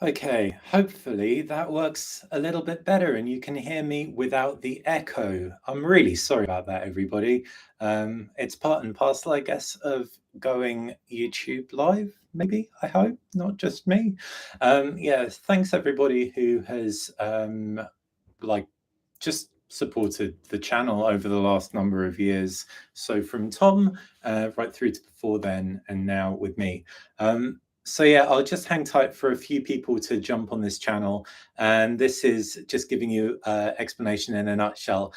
Okay, hopefully that works a little bit better and you can hear me without the echo. I'm really sorry about that, everybody. It's part and parcel, I guess, of going YouTube live, maybe, I hope, not just me. Yeah, thanks everybody who has like just supported the channel over the last number of years. So from Tom right through to before then and now with me. So yeah, I'll just hang tight for a few people to jump on this channel. And this is just giving you explanation in a nutshell,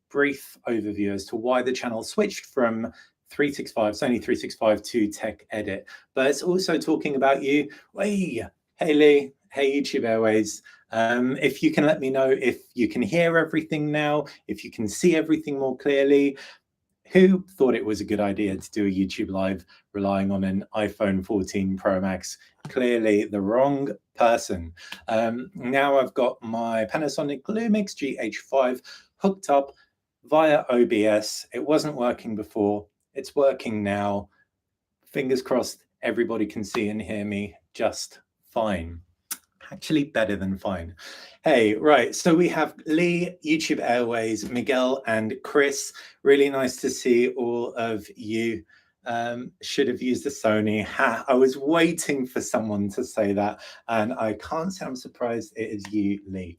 brief overview as to why the channel switched from 365, Sony 365 to TechEdit. But it's also talking about you. Hey Lee, hey YouTube Airways. If you can let me know if you can hear everything now, if you can see everything more clearly. Who thought it was a good idea to do a YouTube live relying on an iPhone 14 Pro Max? Clearly the wrong person. Now I've got my Panasonic Lumix GH5 hooked up via OBS. It wasn't working before. It's working now. Fingers crossed everybody can see and hear me just fine. Actually better than fine. Hey, right, so we have Lee, YouTube Airways, Miguel, and Chris. Really nice to see all of you. Should have used the Sony. I was waiting for someone to say that, and I can't say I'm surprised it is you, Lee.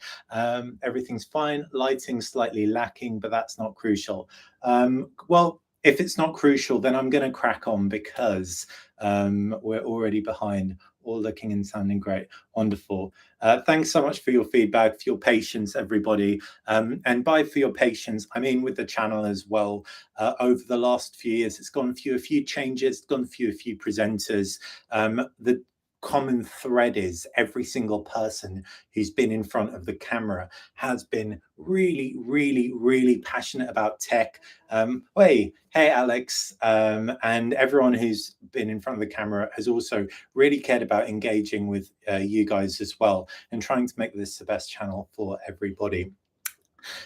Everything's fine. Lighting slightly lacking, but that's not crucial. Well, if it's not crucial, then I'm going to crack on because we're already behind. All looking and sounding great. Wonderful. Thanks so much for your feedback, for your patience, everybody. And by for your patience, I mean with the channel as well. Over the last few years, it's gone through a few changes, gone through a few presenters. The common thread is every single person who's been in front of the camera has been really passionate about tech. Hey Alex, and everyone who's been in front of the camera has also really cared about engaging with you guys as well and trying to make this the best channel for everybody.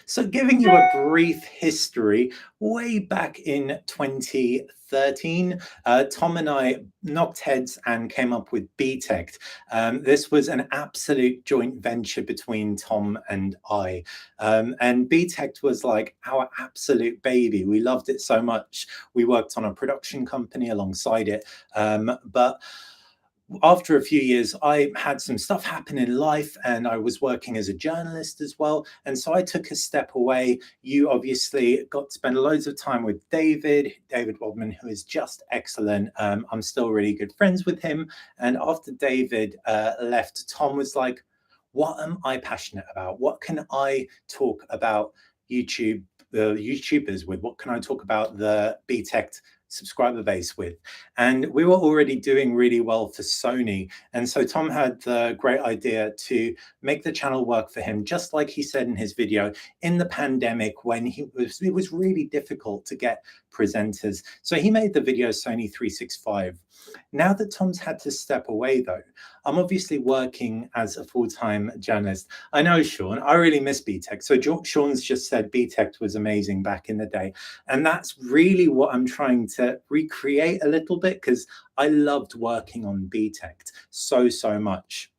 So giving you a brief history, way back in 2013, Tom and I knocked heads and came up with Btekt. This was an absolute joint venture between Tom and I. And Btekt was like our absolute baby. We loved it so much. We worked on a production company alongside it. But after a few years, I had some stuff happen in life and I was working as a journalist as well. And so I took a step away. You obviously got to spend loads of time with David Waldman, who is just excellent. I'm still really good friends with him. And after David left, Tom was like, what am I passionate about? What can I talk about YouTube, the YouTubers with? What can I talk about the Btekt subscriber base with? And we were already doing really well for Sony. And so Tom had the great idea to make the channel work for him, just like he said in his video, in the pandemic when it was really difficult to get presenters. So he made the video Sony365. Now that Tom's had to step away though, I'm obviously working as a full-time journalist. I know, Sean, I really miss Btekt. So Sean's just said Btekt was amazing back in the day. And that's really what I'm trying to recreate a little bit because I loved working on Btekt so much.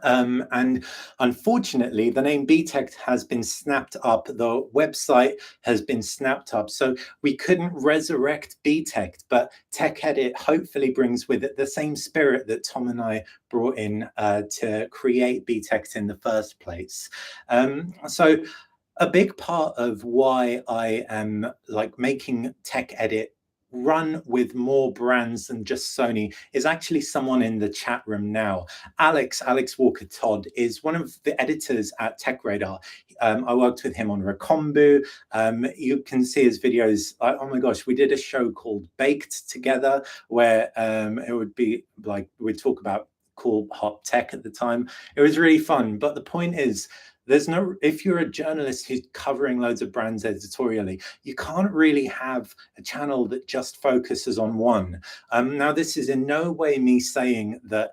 And unfortunately, the name Btekt has been snapped up. The website has been snapped up. So we couldn't resurrect Btekt, but TechEdit hopefully brings with it the same spirit that Tom and I brought in to create Btekt in the first place. So a big part of why I am like making TechEdit run with more brands than just Sony is actually someone in the chat room now. Alex Walker Todd is one of the editors at Tech Radar. I worked with him on Recombu. You can see his videos. Oh my gosh, we did a show called Baked together where it would be like we'd talk about cool hot tech at the time. It was really fun. But the point is, if you're a journalist who's covering loads of brands editorially, you can't really have a channel that just focuses on one. Now, this is in no way me saying that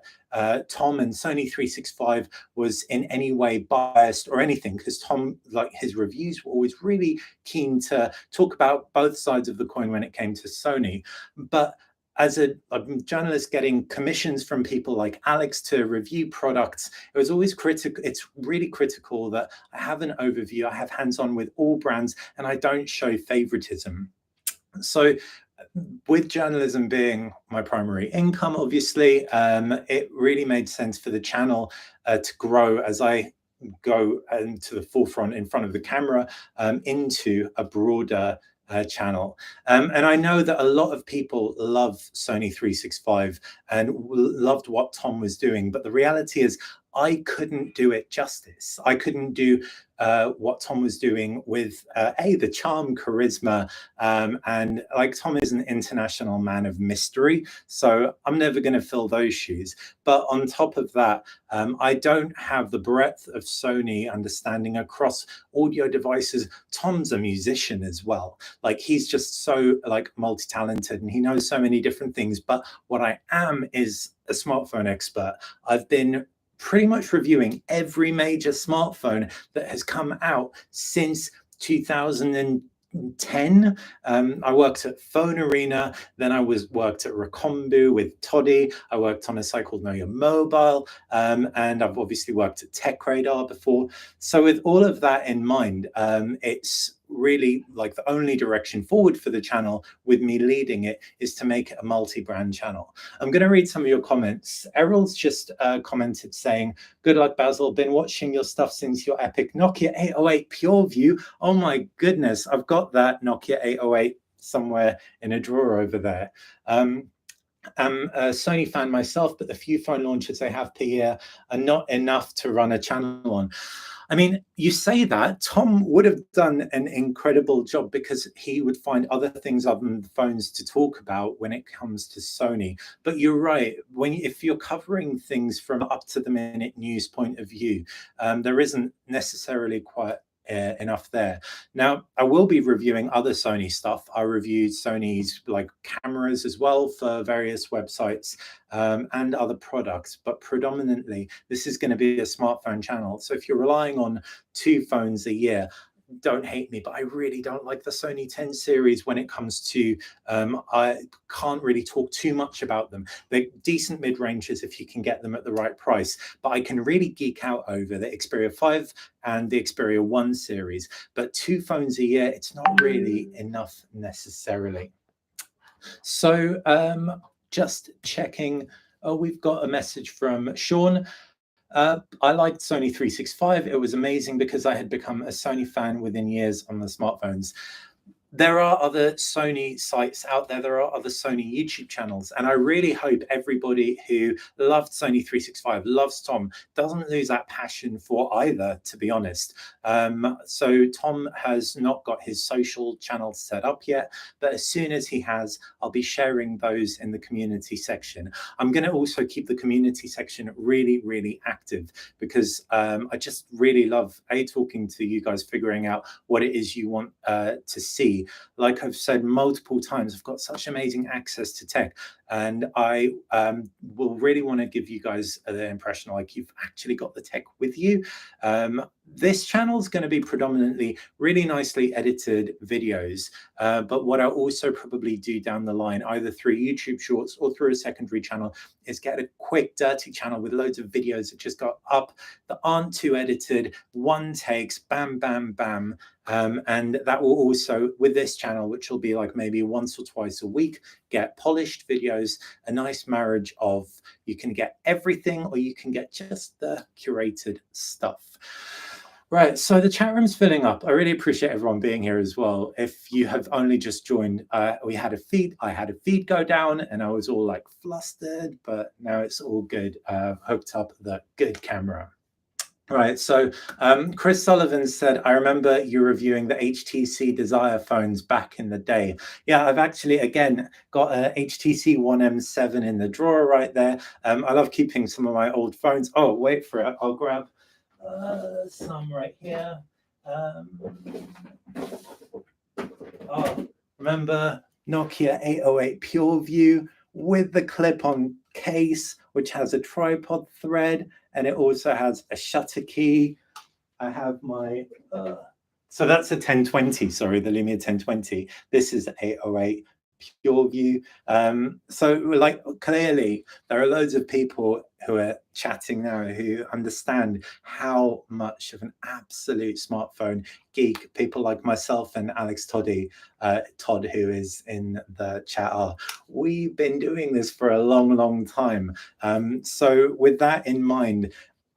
Tom and Sony365 was in any way biased or anything, because Tom, like his reviews were always really keen to talk about both sides of the coin when it came to Sony. But as a journalist getting commissions from people like Alex to review products, it was always critical. It's really critical that I have an overview, I have hands-on with all brands, and I don't show favoritism. So with journalism being my primary income, obviously, it really made sense for the channel to grow as I go into the forefront in front of the camera, into a broader channel. And I know that a lot of people love Sony365 and loved what Tom was doing, but the reality is I couldn't do it justice. I couldn't do what Tom was doing with the charm, charisma, and like Tom is an international man of mystery, so I'm never going to fill those shoes. But on top of that, I don't have the breadth of Sony understanding across audio devices. Tom's a musician as well. Like, he's just so like multi-talented and he knows so many different things. But what I am is a smartphone expert. I've been pretty much reviewing every major smartphone that has come out since 2010. I worked at Phone Arena, then I worked at Recombu with Toddy. I worked on a site called Know Your Mobile, and I've obviously worked at Tech Radar before. So with all of that in mind, it's really like the only direction forward for the channel, with me leading it, is to make it a multi-brand channel. I'm going to read some of your comments. Errol's just commented saying, good luck, Basil. Been watching your stuff since your epic Nokia 808 PureView. Oh my goodness, I've got that Nokia 808 somewhere in a drawer over there. I'm a Sony fan myself, but the few phone launches I have per year are not enough to run a channel on. I mean, you say that, Tom would have done an incredible job because he would find other things other than the phones to talk about when it comes to Sony. But you're right, if you're covering things from up to the minute news point of view, there isn't necessarily quite enough there. Now, I will be reviewing other Sony stuff. I reviewed Sony's like cameras as well for various websites, and other products, but predominantly this is going to be a smartphone channel. So if you're relying on 2 phones a year, don't hate me, but I really don't like the Sony 10 series when it comes to, I can't really talk too much about them. They're decent mid-ranges if you can get them at the right price, but I can really geek out over the Xperia 5 and the Xperia 1 series. But 2 phones a year, it's not really enough necessarily. So just checking. Oh, we've got a message from Sean. I liked Sony365. It was amazing because I had become a Sony fan within years on the smartphones. There are other Sony sites out there. There are other Sony YouTube channels. And I really hope everybody who loved Sony365, loves Tom, doesn't lose that passion for either, to be honest. So Tom has not got his social channels set up yet, but as soon as he has, I'll be sharing those in the community section. I'm going to also keep the community section really, really active because I just really love talking to you guys, figuring out what it is you want to see. Like I've said multiple times, I've got such amazing access to tech, and I will really want to give you guys the impression like you've actually got the tech with you. This channel is going to be predominantly really nicely edited videos, but what I'll also probably do down the line, either through YouTube Shorts or through a secondary channel, is get a quick dirty channel with loads of videos that just got up that aren't too edited, one takes, bam, bam, bam. And that will also, with this channel, which will be like maybe once or twice a week, get polished videos, a nice marriage of, you can get everything or you can get just the curated stuff. Right, so the chat room's filling up. I really appreciate everyone being here as well. If you have only just joined, I had a feed go down and I was all like flustered, but now it's all good. Hooked up the good camera. Right, so Chris Sullivan said, I remember you reviewing the HTC Desire phones back in the day. Yeah, I've actually, again, got a HTC One M7 in the drawer right there. I love keeping some of my old phones. Oh, wait for it. I'll grab some right here. Remember Nokia 808 PureView with the clip-on case, which has a tripod thread, and it also has a shutter key. I have my, so that's a 1020, sorry, the Lumia 1020. This is 808 pure view. So like clearly there are loads of people who are chatting now who understand how much of an absolute smartphone geek people like myself and Alex Todd, who is in the chat, are. We've been doing this for a long time. So with that in mind,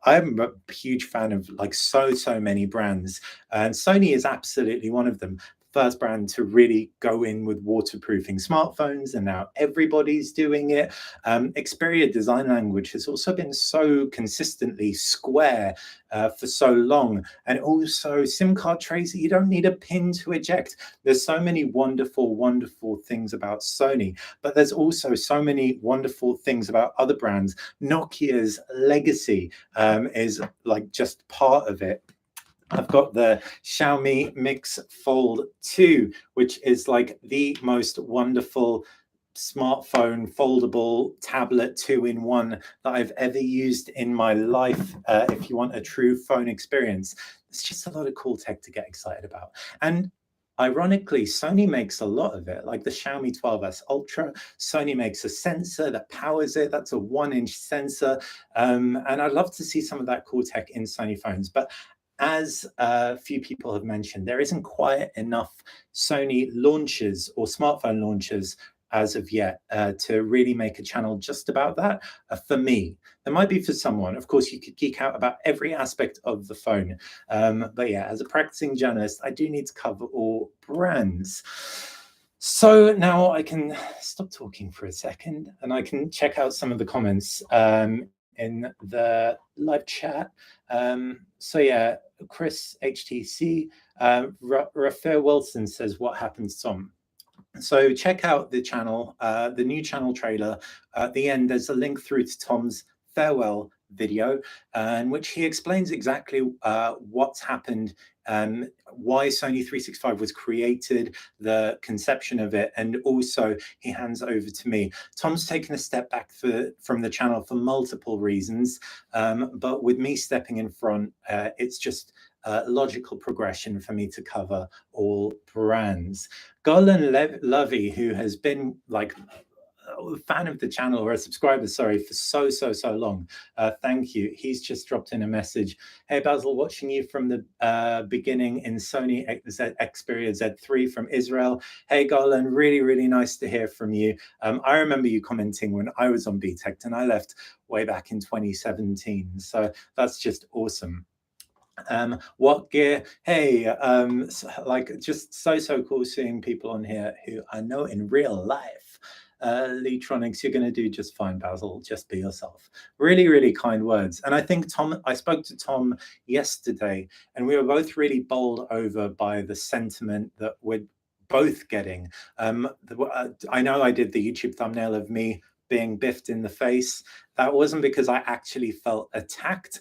I'm a huge fan of like so many brands, and Sony is absolutely one of them. First brand to really go in with waterproofing smartphones, and now everybody's doing it. Xperia design language has also been so consistently square for so long, and also SIM card trays that you don't need a pin to eject. There's so many wonderful things about Sony, but there's also so many wonderful things about other brands. Nokia's legacy is like just part of it. I've got the Xiaomi Mix Fold 2, which is like the most wonderful smartphone foldable tablet 2-in-1 that I've ever used in my life. If you want a true phone experience, it's just a lot of cool tech to get excited about. And ironically, Sony makes a lot of it, like the Xiaomi 12S Ultra. Sony makes a sensor that powers it. That's a 1-inch sensor. And I'd love to see some of that cool tech in Sony phones. But as a few people have mentioned, there isn't quite enough Sony launches or smartphone launches as of yet to really make a channel just about that. For me, there might be for someone. Of course, you could geek out about every aspect of the phone. But yeah, as a practicing journalist, I do need to cover all brands. So now I can stop talking for a second and I can check out some of the comments in the live chat. So yeah, Chris HTC, Rafael Wilson says, what happens, Tom? So check out the channel, the new channel trailer. At the end, there's a link through to Tom's farewell video, in which he explains exactly what's happened, why Sony 365 was created, the conception of it, and also he hands over to me. Tom's taken a step back from the channel for multiple reasons, but with me stepping in front, it's just a logical progression for me to cover all brands. Golan Lovey, who has been like a fan of the channel, or a subscriber, sorry, for so long. Thank you. He's just dropped in a message. Hey Basil, watching you from the beginning in Sony Xperia Z3 from Israel. Hey Golan, really nice to hear from you. I remember you commenting when I was on Btekt, and I left way back in 2017. So that's just awesome. What gear? Hey, like just so cool seeing people on here who I know in real life. Leetronics, you're going to do just fine, Basil. Just be yourself. Really kind words. And I think I spoke to Tom yesterday, and we were both really bowled over by the sentiment that we're both getting. I know I did the YouTube thumbnail of me being biffed in the face. That wasn't because I actually felt attacked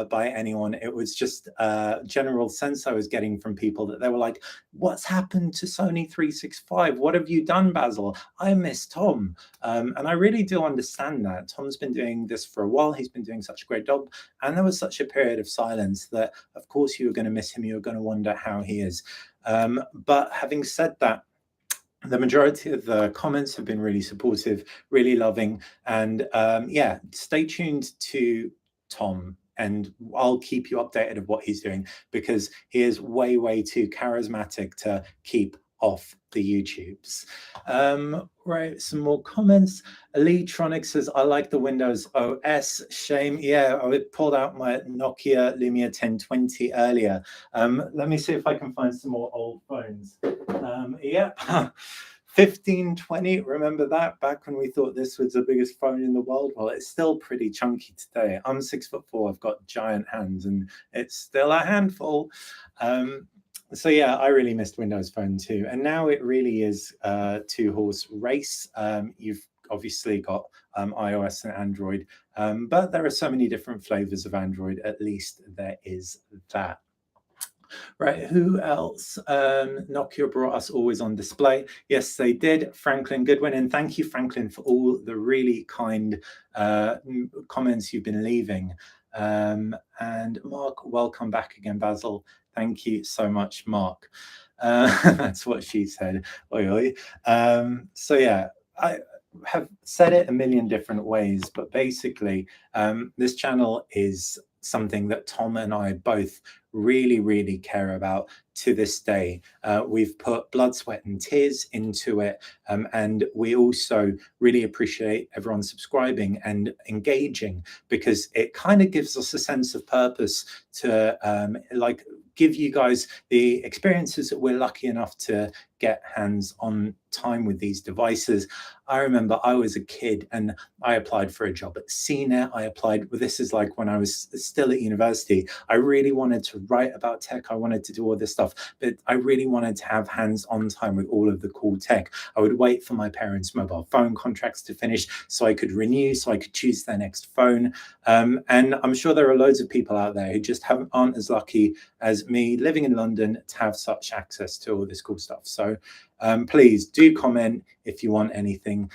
by anyone. It was just a general sense I was getting from people that they were like, what's happened to Sony 365? What have you done, Basil? I miss Tom. And I really do understand that. Tom's been doing this for a while. He's been doing such a great job. And there was such a period of silence that, of course, you were going to miss him. You were going to wonder how he is. But having said that, the majority of the comments have been really supportive, really loving, and yeah, stay tuned to Tom, and I'll keep you updated of what he's doing, because he is way too charismatic to keep off the YouTubes. Right, some more comments. Leetronic says, I like the Windows OS. Shame. Yeah, I pulled out my Nokia Lumia 1020 earlier. Let me see if I can find some more old phones. Yep. 1520, remember that? Back when we thought this was the biggest phone in the world? Well, it's still pretty chunky today. I'm 6'4", I've got giant hands, and it's still a handful. So yeah, I really missed Windows Phone too. And now it really is a two-horse race. You've obviously got iOS and Android, but there are so many different flavors of Android. At least there is that. Right, who else? Nokia brought us always on display. Yes, they did. Franklin Goodwin, and thank you, Franklin, for all the really kind comments you've been leaving. And Mark, welcome back again, Basil. Thank you so much, Mark. That's what she said. Oi, oi. So yeah, I have said it a million different ways, but basically, this channel is something that Tom and I both really, really care about to this day. We've put blood, sweat, and tears into it, and we also really appreciate everyone subscribing and engaging, because it kind of gives us a sense of purpose to like give you guys the experiences that we're lucky enough to get hands-on time with these devices. I remember I was a kid and I applied for a job at CNET. I applied, well, this is like when I was still at university. I really wanted to write about tech. I wanted to do all this stuff, but I really wanted to have hands-on time with all of the cool tech. I would wait for my parents' mobile phone contracts to finish so I could renew, so I could choose their next phone. And I'm sure there are loads of people out there who just aren't as lucky as me living in London to have such access to all this cool stuff. So please do comment if you want anything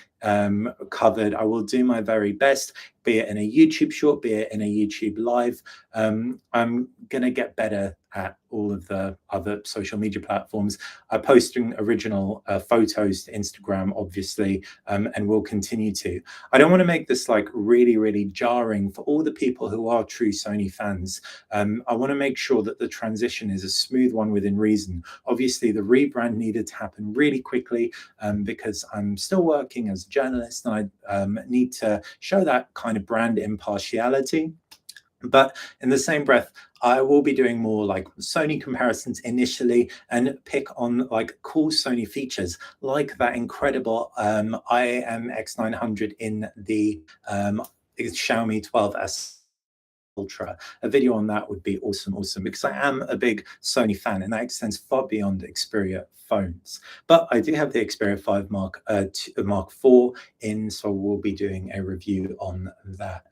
covered. I will do my very best, be it in a YouTube short, be it in a YouTube live. I'm going to get better at all of the other social media platforms. I'm posting original photos to Instagram, obviously, and will continue to. I don't want to make this like really, really jarring for all the people who are true Sony fans. I want to make sure that the transition is a smooth one within reason. Obviously, the rebrand needed to happen really quickly because I'm still working as a journalist and I need to show that kind of brand impartiality. But in the same breath, I will be doing more like Sony comparisons initially and pick on like cool Sony features like that incredible IMX900 in the Xiaomi 12S Ultra. A video on that would be awesome, because I am a big Sony fan and that extends far beyond Xperia phones. But I do have the Xperia 5 Mark IV in, so we'll be doing a review on that.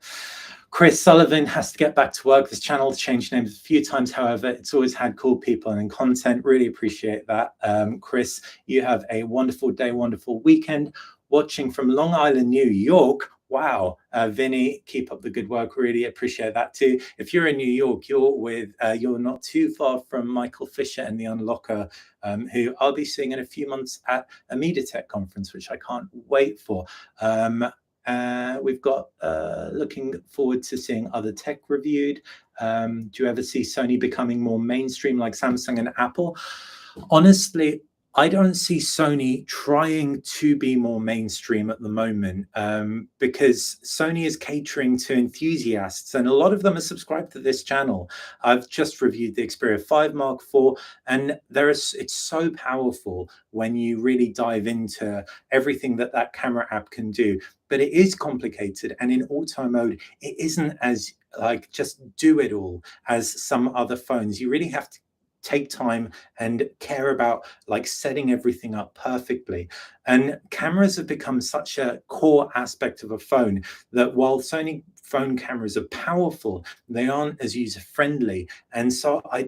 Chris Sullivan has to get back to work. This channel has changed names a few times. However, it's always had cool people and content. Really appreciate that. Chris, you have a wonderful day, wonderful weekend. Watching from Long Island, New York. Wow. Vinny, keep up the good work. Really appreciate that too. If you're in New York, you're not too far from Michael Fisher and the Unlocker, who I'll be seeing in a few months at a Btekt conference, which I can't wait for. We've got looking forward to seeing other tech reviewed. Do you ever see Sony becoming more mainstream like Samsung and Apple? Honestly, I don't see Sony trying to be more mainstream at the moment, because Sony is catering to enthusiasts and a lot of them are subscribed to this channel. I've just reviewed the Xperia 5 Mark IV and it's so powerful when you really dive into everything that camera app can do. But it is complicated, and in auto mode, it isn't as like just do it all as some other phones. You really have to take time and care about like setting everything up perfectly. And cameras have become such a core aspect of a phone that while Sony phone cameras are powerful, they aren't as user friendly. And so I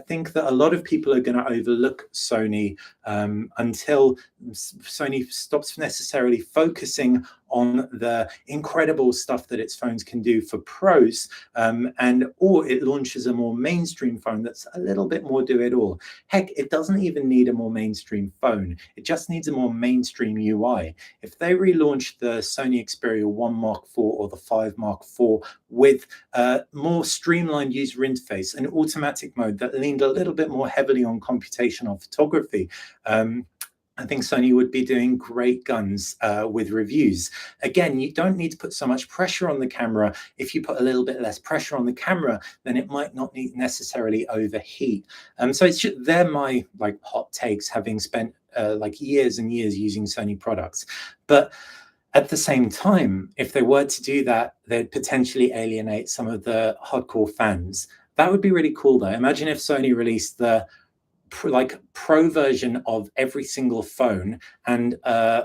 think that a lot of people are going to overlook Sony until Sony stops necessarily focusing on the incredible stuff that its phones can do for pros, or it launches a more mainstream phone that's a little bit more do it all. Heck, it doesn't even need a more mainstream phone. It just needs a more mainstream UI. If they relaunch the Sony Xperia 1 Mark IV or the 5 Mark IV with a more streamlined user interface and automatic mode that leaned a little bit more heavily on computational photography, I think Sony would be doing great guns with reviews. Again, you don't need to put so much pressure on the camera. If you put a little bit less pressure on the camera, then it might not necessarily overheat. So they're my like hot takes, having spent like years and years using Sony products. But at the same time, if they were to do that, they'd potentially alienate some of the hardcore fans. That would be really cool, though. Imagine if Sony released the like pro version of every single phone and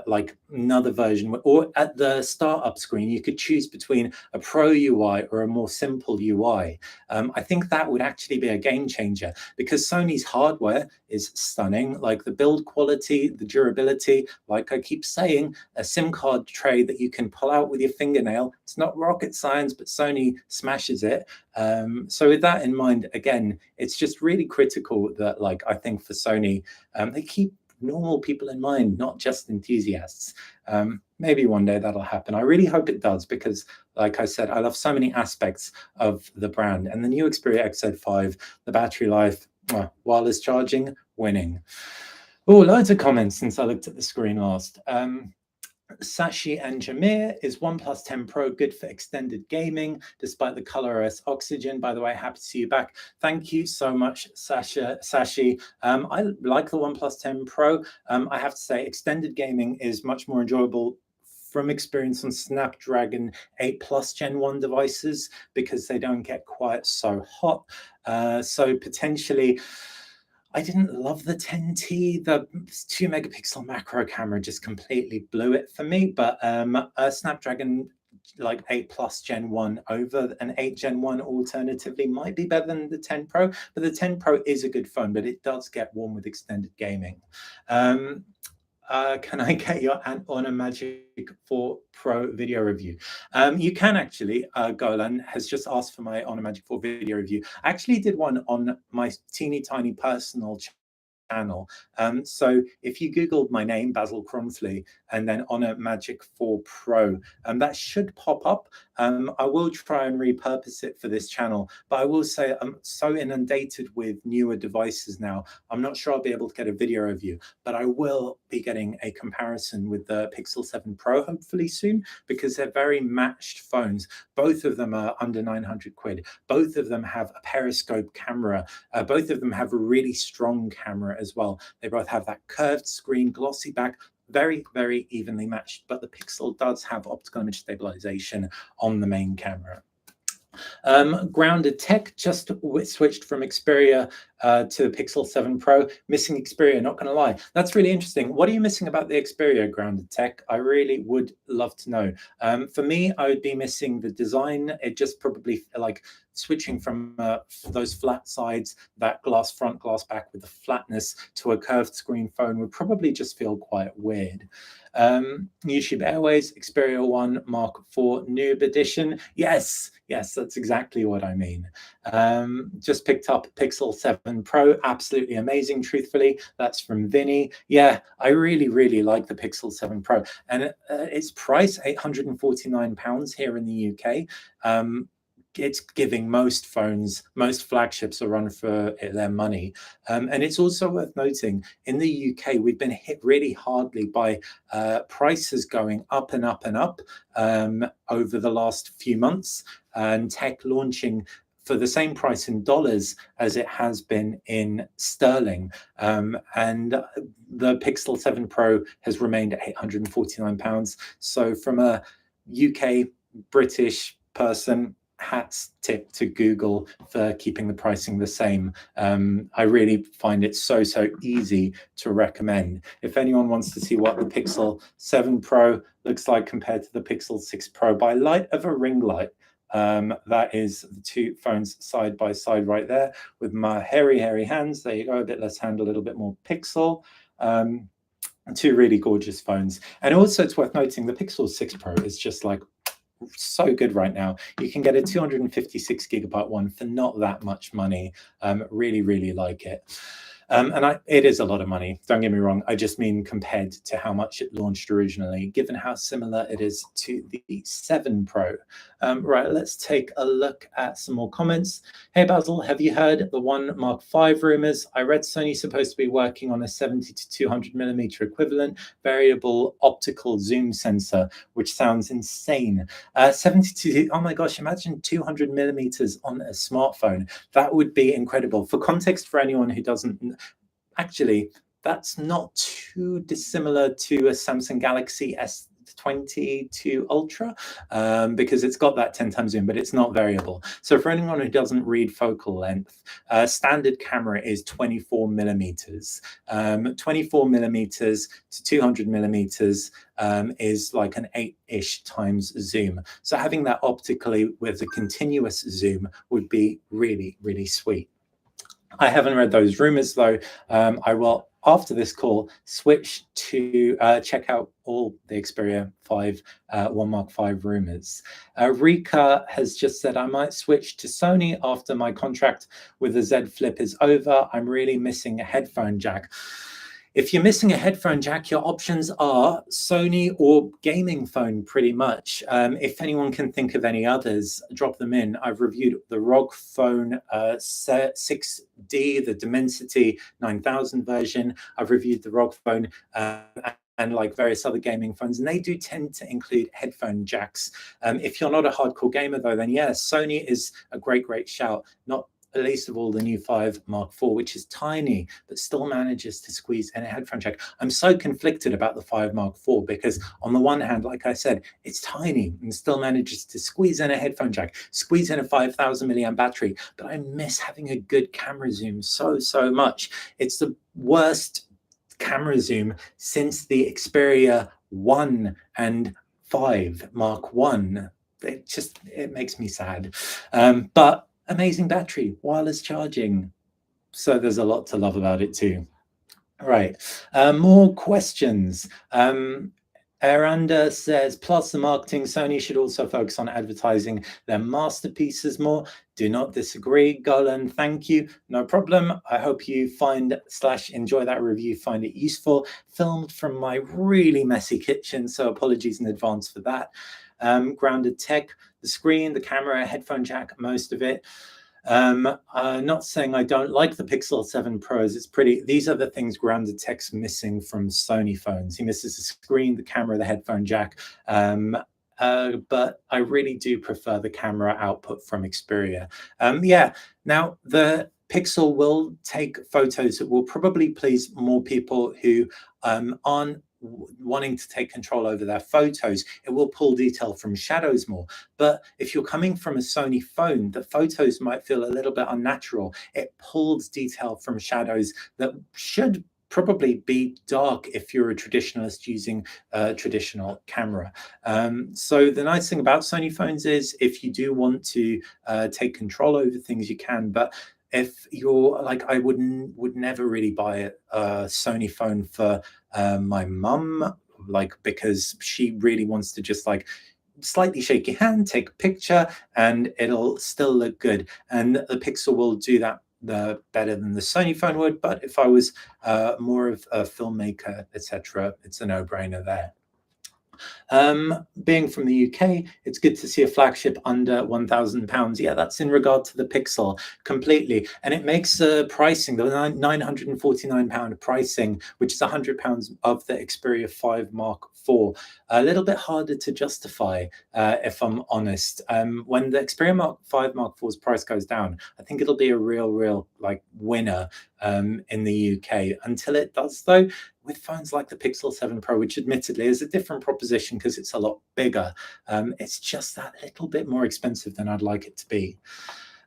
like another version, or at the startup screen you could choose between a pro UI or a more simple UI. I think that would actually be a game changer, because Sony's hardware is stunning, like the build quality, the durability. Like I keep saying, a SIM card tray that you can pull out with your fingernail. It's not rocket science, but Sony smashes it. So with that in mind, again, it's just really critical that like I think for Sony, they keep normal people in mind, not just enthusiasts. Maybe one day that'll happen. I really hope it does, because like I said, I love so many aspects of the brand. And the new Xperia XZ5, the battery life, wireless charging, winning. Oh, loads of comments since I looked at the screen last. Sashi and Jameer, is OnePlus 10 Pro good for extended gaming despite the ColorOS Oxygen? By the way, happy to see you back. Thank you so much, Sashi. I like the OnePlus 10 Pro. I have to say, extended gaming is much more enjoyable from experience on Snapdragon 8 Plus Gen 1 devices, because they don't get quite so hot. So potentially, I didn't love the 10T. The 2 megapixel macro camera just completely blew it for me. But a Snapdragon like 8 Plus Gen 1 over an 8 Gen 1 alternatively might be better than the 10 Pro. But the 10 Pro is a good phone, but it does get warm with extended gaming. Can I get your Honor Magic 4 Pro video review? You can actually. Golan has just asked for my Honor Magic 4 video review. I actually did one on my teeny tiny personal channel. So if you Googled my name, Basil Cronfley, and then Honor Magic 4 Pro, that should pop up. I will try and repurpose it for this channel, but I will say I'm so inundated with newer devices now, I'm not sure I'll be able to get a video review, but I will be getting a comparison with the Pixel 7 Pro hopefully soon, because they're very matched phones. Both of them are under 900 quid. Both of them have a periscope camera. Both of them have a really strong camera as well. They both have that curved screen, glossy back, very, very evenly matched, but the Pixel does have optical image stabilization on the main camera. Grounded Tech just switched from Xperia to Pixel 7 Pro. Missing Xperia, not going to lie. That's really interesting. What are you missing about the Xperia, Grounded Tech? I really would love to know. For me, I would be missing the design. It just probably like switching from those flat sides, that glass front, glass back with the flatness, to a curved screen phone would probably just feel quite weird. YouTube Airways, Xperia 1 Mark IV Noob Edition. Yes, that's exactly what I mean. Just picked up Pixel 7 Pro, absolutely amazing, truthfully. That's from Vinny. Yeah, I really, really like the Pixel 7 Pro. And its price, £849 here in the UK. It's giving most phones, most flagships a run for their money. And it's also worth noting, in the UK, we've been hit really hardly by prices going up and up and up over the last few months, and tech launching for the same price in dollars as it has been in sterling. And the Pixel 7 Pro has remained at £849. So from a UK British person, hats tip to Google for keeping the pricing the same. I really find it so easy to recommend. If anyone wants to see what the Pixel 7 Pro looks like compared to the Pixel 6 Pro by light of a ring light, that is the two phones side by side right there with my hairy hands. There you go, a bit less hand, a little bit more pixel. Two really gorgeous phones. And also it's worth noting the Pixel 6 Pro is just like so good right now. You can get a 256 gigabyte one for not that much money. Really like it. And it is a lot of money, don't get me wrong. I just mean compared to how much it launched originally, given how similar it is to the 7 Pro. Right, let's take a look at some more comments. Hey Basil, have you heard the 1 Mark V rumors? I read Sony's supposed to be working on a 70 to 200 millimeter equivalent variable optical zoom sensor, which sounds insane. 72, oh my gosh, imagine 200 millimeters on a smartphone. That would be incredible. For context, for anyone who doesn't, actually, that's not too dissimilar to a Samsung Galaxy S22 Ultra, because it's got that 10 times zoom, but it's not variable. So for anyone who doesn't read focal length, standard camera is 24 millimeters. 24 millimeters to 200 millimeters is like an 8-ish times zoom. So having that optically with a continuous zoom would be really sweet. I haven't read those rumors though. I will after this call, switch to check out all the Xperia 5 1 Mark 5 rumors. Rika has just said, I might switch to Sony after my contract with the Z Flip is over. I'm really missing a headphone jack. If you're missing a headphone jack, your options are Sony or gaming phone, pretty much. If anyone can think of any others, drop them in. I've reviewed the ROG Phone 6D, the Dimensity 9000 version. I've reviewed the ROG Phone and like various other gaming phones, and they do tend to include headphone jacks. If you're not a hardcore gamer, though, then yeah, Sony is a great shout. Not least of all the new 5 Mark IV, which is tiny but still manages to squeeze in a headphone jack. I'm so conflicted about the 5 Mark IV because on the one hand, like I said, it's tiny and still manages to squeeze in a headphone jack, squeeze in a 5,000 milliamp battery, but I miss having a good camera zoom so much. It's the worst camera zoom since the Xperia 1 and 5 Mark 1. It makes me sad. But amazing battery, wireless charging. So there's a lot to love about it too. All right, more questions. Aranda says, plus the marketing, Sony should also focus on advertising their masterpieces more. Do not disagree. Golan, thank you. No problem. I hope you find/enjoy that review, find it useful. Filmed from my really messy kitchen, so apologies in advance for that. Grounded Tech, the screen, the camera, headphone jack, most of it. Not saying I don't like the Pixel 7 Pros. It's pretty. These are the things Grounded Tech's missing from Sony phones. He misses the screen, the camera, the headphone jack. But I really do prefer the camera output from Xperia. Yeah. Now the Pixel will take photos that will probably please more people who aren't wanting to take control over their photos. It will pull detail from shadows more. But if you're coming from a Sony phone, the photos might feel a little bit unnatural. It pulls detail from shadows that should probably be dark if you're a traditionalist using a traditional camera. So the nice thing about Sony phones is if you do want to take control over things, you can. But if you're like, I would never really buy a Sony phone for my mum, like, because she really wants to just like slightly shake your hand, take a picture, and it'll still look good. And the Pixel will do that better than the Sony phone would. But if I was more of a filmmaker, etc., it's a no-brainer there. Being from the UK, it's good to see a flagship under £1,000. Yeah, that's in regard to the Pixel completely. And it makes pricing, the £949 pricing, which is £100 of the Xperia 5 Mark IV, a little bit harder to justify, if I'm honest. When the Xperia 5 Mark IV's price goes down, I think it'll be a real like winner in the UK. Until it does, though, with phones like the Pixel 7 Pro, which admittedly is a different proposition because it's a lot bigger, it's just that little bit more expensive than I'd like it to be.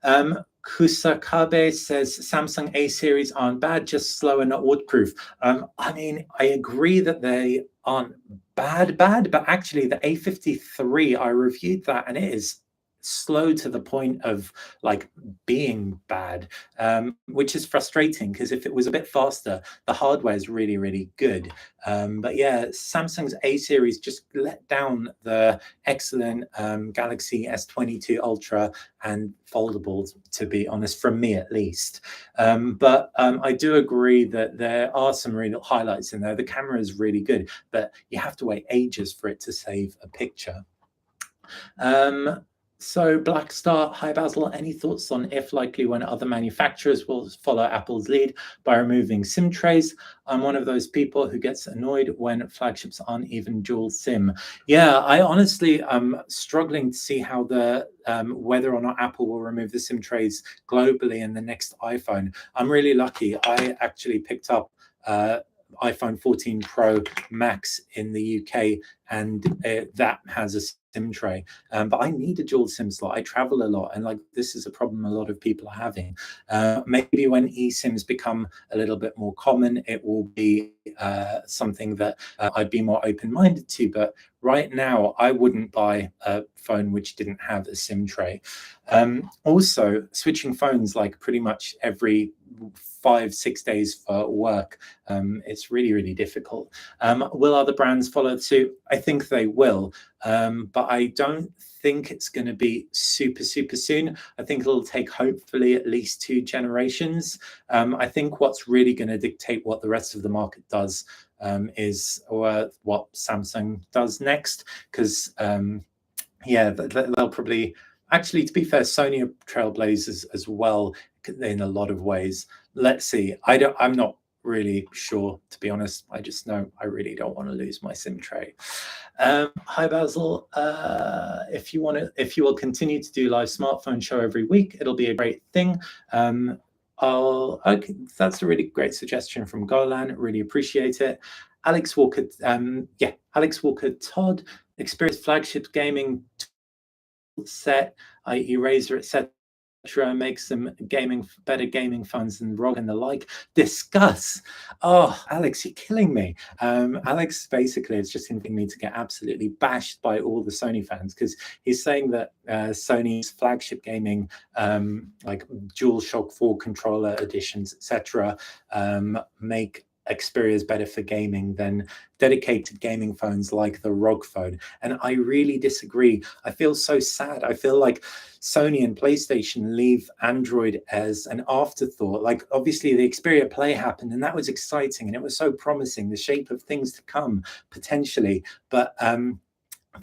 Kusakabe says Samsung A series aren't bad, just slow and not waterproof. I mean, I agree that they aren't bad, but actually the A53, I reviewed that and it is slow to the point of like being bad, which is frustrating because if it was a bit faster, the hardware is really good. But yeah, Samsung's A series just let down the excellent Galaxy S22 Ultra and foldables, to be honest, from me at least. But I do agree that there are some real highlights in there. The camera is really good, but you have to wait ages for it to save a picture. So Black Star, hi Basil, any thoughts on if likely when other manufacturers will follow Apple's lead by removing SIM trays? I'm one of those people who gets annoyed when flagships aren't even dual SIM. Yeah, I honestly am struggling to see how the whether or not Apple will remove the SIM trays globally in the next iPhone. I'm really lucky. I actually picked up iPhone 14 Pro Max in the UK, and that has a SIM tray. But I need a dual SIM slot. I travel a lot, and like this is a problem a lot of people are having. Maybe when eSIMs become a little bit more common, it will be something that I'd be more open-minded to. But right now, I wouldn't buy a phone which didn't have a SIM tray. Also, switching phones like pretty much every 5-6 days for work, it's really, really difficult. Will other brands follow suit? I think they will, but I don't think it's going to be super soon. I think it'll take hopefully at least 2 generations. I think what's really going to dictate what the rest of the market does is what Samsung does next, because yeah, they'll probably, actually, to be fair, Sony are trailblazers as well in a lot of ways. Let's see. I'm not really sure, to be honest. I just know I really don't want to lose my SIM tray. Hi Basil. If you will continue to do live smartphone show every week, it'll be a great thing. Okay, that's a really great suggestion from Golan. Really appreciate it. Alex Walker, Alex Walker Todd, Xperia's flagship gaming set, i.e. Razer, etc., makes them better gaming phones than ROG and the like. Discuss. Oh, Alex, you're killing me. Alex basically is just hinting me to get absolutely bashed by all the Sony fans, because he's saying that Sony's flagship gaming, like DualShock 4 controller editions, etc., make Xperia's better for gaming than dedicated gaming phones like the ROG phone. And I really disagree. I feel so sad. I feel like Sony and PlayStation leave Android as an afterthought. Like, obviously the Xperia Play happened and that was exciting and it was so promising, the shape of things to come potentially. But for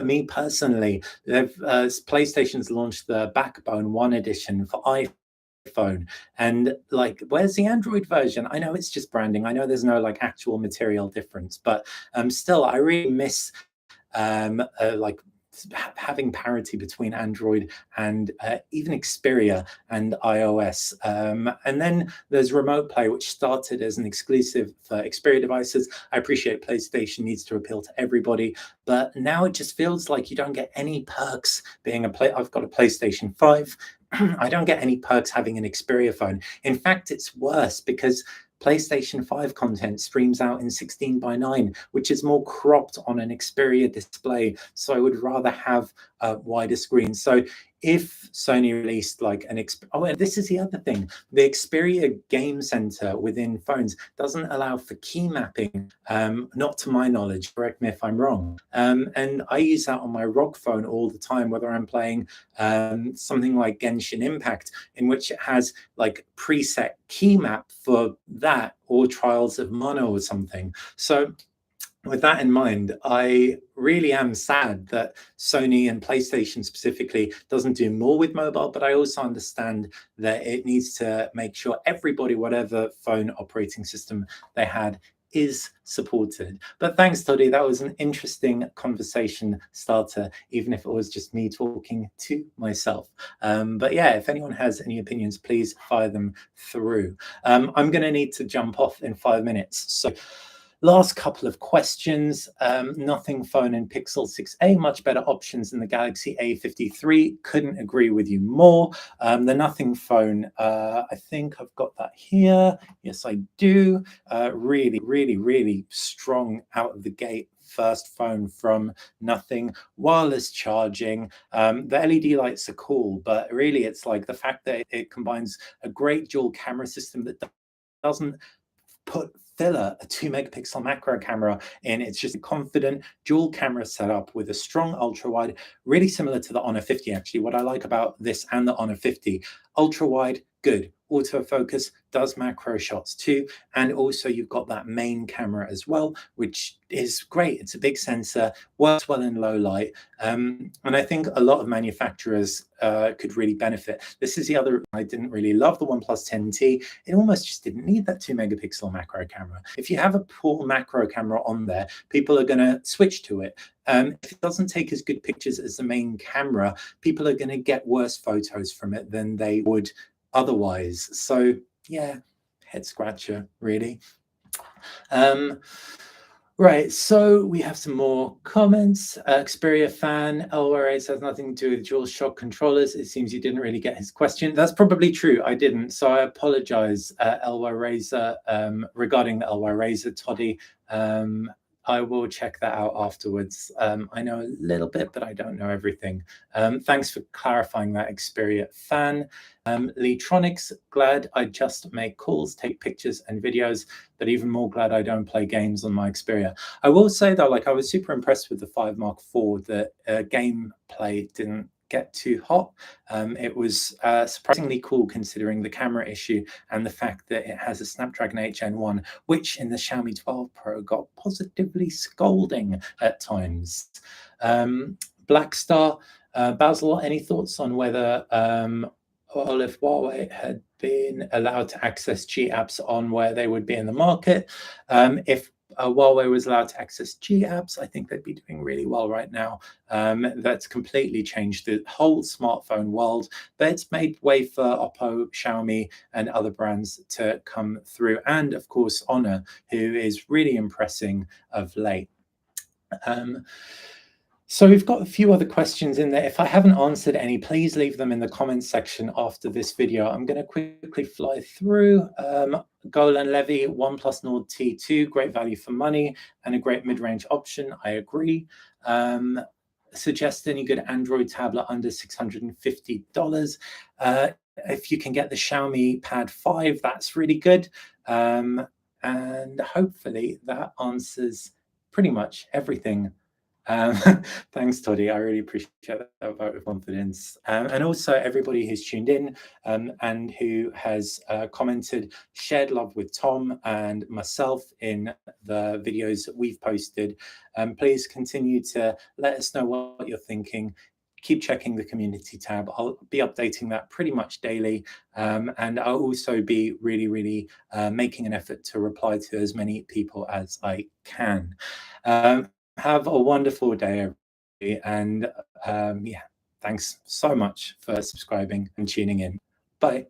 me personally, PlayStation's launched the Backbone 1 edition for iPhone, and like, where's the Android version? I know it's just branding, I know there's no like actual material difference, but still I really miss like having parity between Android and even Xperia and iOS. And then there's Remote Play, which started as an exclusive for Xperia devices. I appreciate PlayStation needs to appeal to everybody, but now it just feels like you don't get any perks being I've got a PlayStation 5. I don't get any perks having an Xperia phone. In fact, it's worse because PlayStation 5 content streams out in 16:9, which is more cropped on an Xperia display. So I would rather have a wider screen. So if Sony released like an and this is the other thing, the Xperia Game Center within phones doesn't allow for key mapping, not to my knowledge, correct me if I'm wrong. And I use that on my ROG phone all the time, whether I'm playing something like Genshin Impact, in which it has like preset key map for that, or Trials of Mana or something. So with that in mind, I really am sad that Sony and PlayStation specifically doesn't do more with mobile, but I also understand that it needs to make sure everybody, whatever phone operating system they had, is supported. But thanks, Toddy. That was an interesting conversation starter, even if it was just me talking to myself. But yeah, if anyone has any opinions, please fire them through. I'm going to need to jump off in 5 minutes. So last couple of questions. Nothing Phone and Pixel 6a, much better options in the Galaxy A53. Couldn't agree with you more. The Nothing Phone, I think I've got that here. Yes, I do. Really strong out of the gate first phone from Nothing. Wireless charging. The LED lights are cool, but really it's like the fact that it combines a great dual camera system that doesn't put filler a 2 megapixel macro camera in. It's just a confident dual camera setup with a strong ultra wide, really similar to the Honor 50. Actually, what I like about this and the Honor 50, ultra wide, good. Autofocus, does macro shots too, and also you've got that main camera as well, which is great. It's a big sensor, works well in low light, and I think a lot of manufacturers could really benefit. This is the other, I didn't really love the OnePlus 10T. It almost just didn't need that 2 megapixel macro camera. If you have a poor macro camera on there, people are going to switch to it. If it doesn't take as good pictures as the main camera, people are going to get worse photos from it than they would otherwise. So yeah, head scratcher really. Right, so we have some more comments. Xperia fan, Elwarays has nothing to do with DualShock controllers. It seems you didn't really get his question. That's probably true, I didn't. So I apologize, Elwarays, regarding the Elwarays, Toddy. I will check that out afterwards. I know a little bit, but I don't know everything. Thanks for clarifying that, Xperia fan. Leetronics, glad I just make calls, take pictures and videos, but even more glad I don't play games on my Xperia. I will say though, like I was super impressed with the 5 Mark IV that gameplay didn't get too hot. It was surprisingly cool considering the camera issue and the fact that it has a Snapdragon 8 Gen 1, which in the Xiaomi 12 Pro got positively scolding at times. Blackstar, Basil, any thoughts on whether or if Huawei had been allowed to access G apps on where they would be in the market? If Huawei was allowed to access G apps, I think they'd be doing really well right now. That's completely changed the whole smartphone world, but it's made way for Oppo, Xiaomi, and other brands to come through. And of course, Honor, who is really impressing of late. So we've got a few other questions in there. If I haven't answered any, please leave them in the comments section after this video. I'm going to quickly fly through. Golan Levy, OnePlus Nord T2, great value for money and a great mid-range option. I agree. Suggest any good Android tablet under $650. If you can get the Xiaomi Pad 5, that's really good. And hopefully that answers pretty much everything. Thanks, Toddy. I really appreciate that vote of confidence. And also everybody who's tuned in and who has commented, shared love with Tom and myself in the videos that we've posted. Please continue to let us know what you're thinking. Keep checking the community tab. I'll be updating that pretty much daily. And I'll also be really making an effort to reply to as many people as I can. Have a wonderful day, everybody. And yeah, thanks so much for subscribing and tuning in. Bye.